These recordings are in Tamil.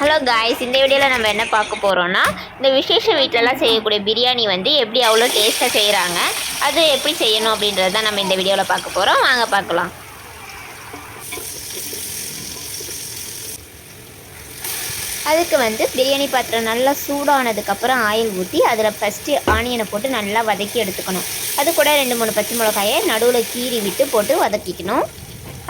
ஹலோ காய்ஸ், இந்த வீடியோவில் நம்ம என்ன பார்க்க போகிறோன்னா, இந்த விசேஷ வீட்டிலலாம் செய்யக்கூடிய பிரியாணி வந்து எப்படி அவ்வளோ டேஸ்ட்டாக செய்கிறாங்க, அது எப்படி செய்யணும் அப்படின்றது தான் நம்ம இந்த வீடியோவில் பார்க்க போகிறோம். வாங்க பார்க்கலாம். அதுக்கு வந்து பிரியாணி பாத்திரம் நல்லா சூடானதுக்கப்புறம் ஆயில் ஊற்றி அதில் ஃபஸ்ட்டு ஆனியனை போட்டு நல்லா வதக்கி எடுத்துக்கணும். அது கூட 2-3 பச்சை மிளகாயை நடுவில் கீறி விட்டு போட்டு வதக்கிக்கணும்.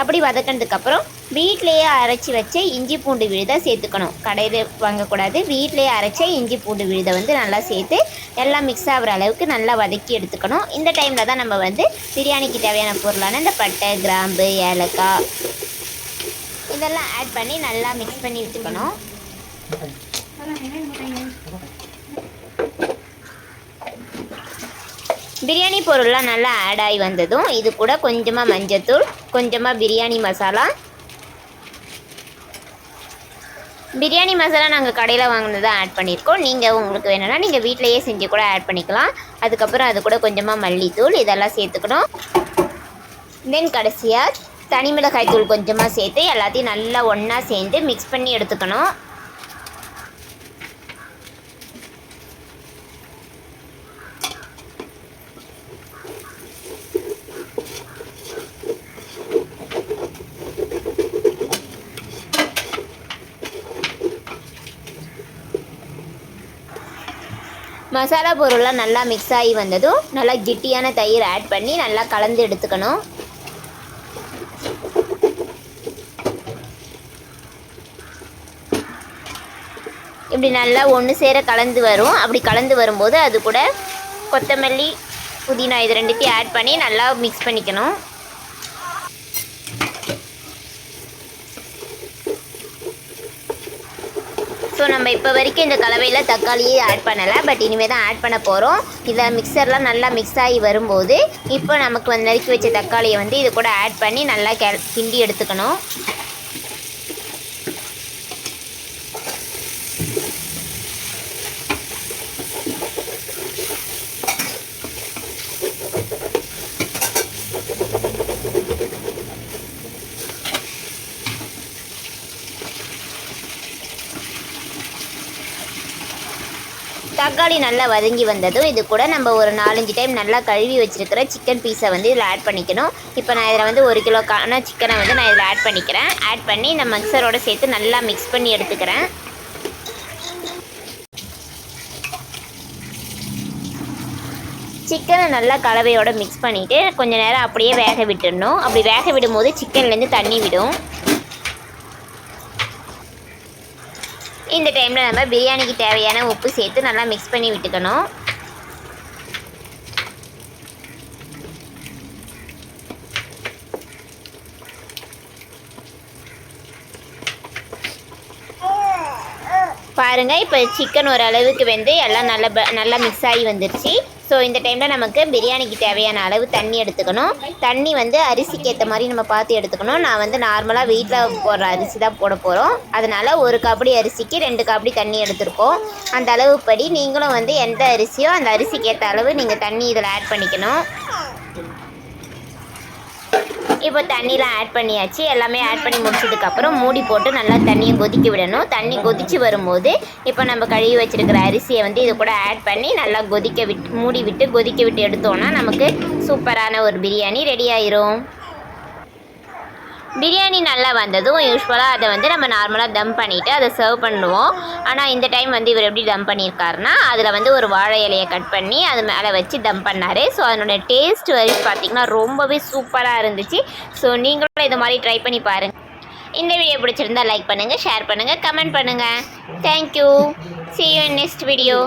அப்படி வதக்கினதுக்கப்புறம் வீட்டிலையே அரைச்சி வச்ச இஞ்சி பூண்டு விழுதை சேர்த்துக்கணும். கடையில் வாங்கக்கூடாது. வீட்டிலையே அரைச்ச இஞ்சி பூண்டு விழுதை வந்து நல்லா சேர்த்து எல்லாம் மிக்ஸ் ஆகிற அளவுக்கு நல்லா வதக்கி எடுத்துக்கணும். இந்த டைமில் தான் நம்ம வந்து பிரியாணிக்கு தேவையான பொருளான இந்த பட்டை, கிராம்பு, ஏலக்காய் இதெல்லாம் ஆட் பண்ணி நல்லா மிக்ஸ் பண்ணி வச்சுக்கணும். பிரியாணி பொருள்லாம் நல்லா ஆட் ஆகி வந்ததும் இது கூட கொஞ்சமாக மஞ்சத்தூள், கொஞ்சமாக பிரியாணி மசாலா நாங்கள் கடையில் வாங்கினதை ஆட் பண்ணியிருக்கோம். நீங்கள் உங்களுக்கு வேணும்னா நீங்கள் வீட்டிலையே செஞ்சு கூட ஆட் பண்ணிக்கலாம். அதுக்கப்புறம் அது கூட கொஞ்சமாக மல்லித்தூள் இதெல்லாம் சேர்த்துக்கணும். தென் கடைசியாக தனி மிளகாய் தூள் கொஞ்சமாக சேர்த்து எல்லாத்தையும் நல்லா ஒன்றா சேர்ந்து மிக்ஸ் பண்ணி எடுத்துக்கணும். மசாலா பொருள்லாம் நல்லா மிக்ஸ் ஆகி வந்ததும் நல்லா கெட்டியான தயிர் ஆட் பண்ணி நல்லா கலந்து எடுத்துக்கணும். இப்படி நல்லா ஒன்று சேர கலந்து வரும். அப்படி கலந்து வரும்போது அது கூட கொத்தமல்லி, புதினா இது ரெண்டுத்தையும் ஆட் பண்ணி நல்லா மிக்ஸ் பண்ணிக்கணும். ஸோ நம்ம இப்போ வரைக்கும் இந்த கலவையில் தக்காளியே ஆட் பண்ணலை, பட் இனிமேல் தான் ஆட் பண்ண போகிறோம். இதில் மிக்சர்லாம் நல்லா மிக்ஸ் ஆகி வரும்போது இப்போ நமக்கு வந்து நறுக்கி வச்ச தக்காளியை வந்து இது கூட ஆட் பண்ணி நல்லா கிண்டி எடுத்துக்கணும். தக்காளி நல்லா வதங்கி வந்ததும் இது கூட நம்ம ஒரு 4-5 டைம் நல்லா கழுவி வச்சுருக்கிற சிக்கன் பீஸை வந்து இதில் ஆட் பண்ணிக்கணும். இப்போ நான் இதில் வந்து 1 கிலோக்கான சிக்கனை வந்து நான் இதில் ஆட் பண்ணிக்கிறேன். ஆட் பண்ணி இந்த மிக்சரோடு சேர்த்து நல்லா மிக்ஸ் பண்ணி எடுத்துக்கிறேன். சிக்கனை நல்லா கலவையோடு மிக்ஸ் பண்ணிவிட்டு கொஞ்சம் நேரம் அப்படியே வேக விட்டுடணும். அப்படி வேக விடும்போது சிக்கன்லேருந்து தண்ணி விடும். இந்த டைமில் நம்ம பிரியாணிக்கு தேவையான உப்பு சேர்த்து நல்லா மிக்ஸ் பண்ணி விட்டுக்கணும். பாருங்கள், இப்போ சிக்கன் ஓரளவுக்கு வெந்து எல்லாம் நல்லா மிக்ஸ் ஆகி வந்துருச்சு. ஸோ இந்த டைமில் நமக்கு பிரியாணிக்கு தேவையான அளவு தண்ணி எடுத்துக்கணும். தண்ணி வந்து அரிசிக்கு ஏற்ற மாதிரி நம்ம பார்த்து எடுத்துக்கணும். நான் வந்து நார்மலாக வீட்டில் போடுற அரிசி தான் போட போகிறோம். அதனால் 1 காப்படி அரிசிக்கு 2 காப்படி தண்ணி எடுத்துருக்கோம். அந்த அளவுப்படி நீங்களும் வந்து எந்த அரிசியோ அந்த அரிசிக்கு ஏற்ற அளவு நீங்கள் தண்ணி இதில் ஆட் பண்ணிக்கணும். இப்போ தண்ணிலாம் ஆட் பண்ணியாச்சு. எல்லாமே ஆட் பண்ணி முடிச்சதுக்கப்புறம் மூடி போட்டு நல்லா தண்ணியை கொதிக்க விடணும். தண்ணி கொதித்து வரும்போது இப்போ நம்ம கழுவி வச்சுருக்கிற அரிசியை வந்து இது கூட ஆட் பண்ணி நல்லா மூடி விட்டு கொதிக்க விட்டு எடுத்தோன்னா நமக்கு சூப்பரான ஒரு பிரியாணி ரெடி ஆயிரும். பிரியாணி நல்லா வந்ததும் யூஸ்வலாக அதை வந்து நம்ம நார்மலாக தம் பண்ணிவிட்டு அதை சர்வ் பண்ணுவோம். ஆனால் இந்த டைம் வந்து இவர் எப்படி தம் பண்ணியிருக்காருன்னா, அதில் வந்து ஒரு வாழை இலையை கட் பண்ணி அது மேலே வச்சு தம் பண்ணார். ஸோ அதனுடைய டேஸ்ட் வரைக்கும் பார்த்திங்கன்னா ரொம்பவே சூப்பராக இருந்துச்சு. ஸோ நீங்களும் இது மாதிரி ட்ரை பண்ணி பாருங்கள். இந்த வீடியோ பிடிச்சிருந்தால் லைக் பண்ணுங்கள், ஷேர் பண்ணுங்கள், கமெண்ட் பண்ணுங்கள். Thank you. See you in next video.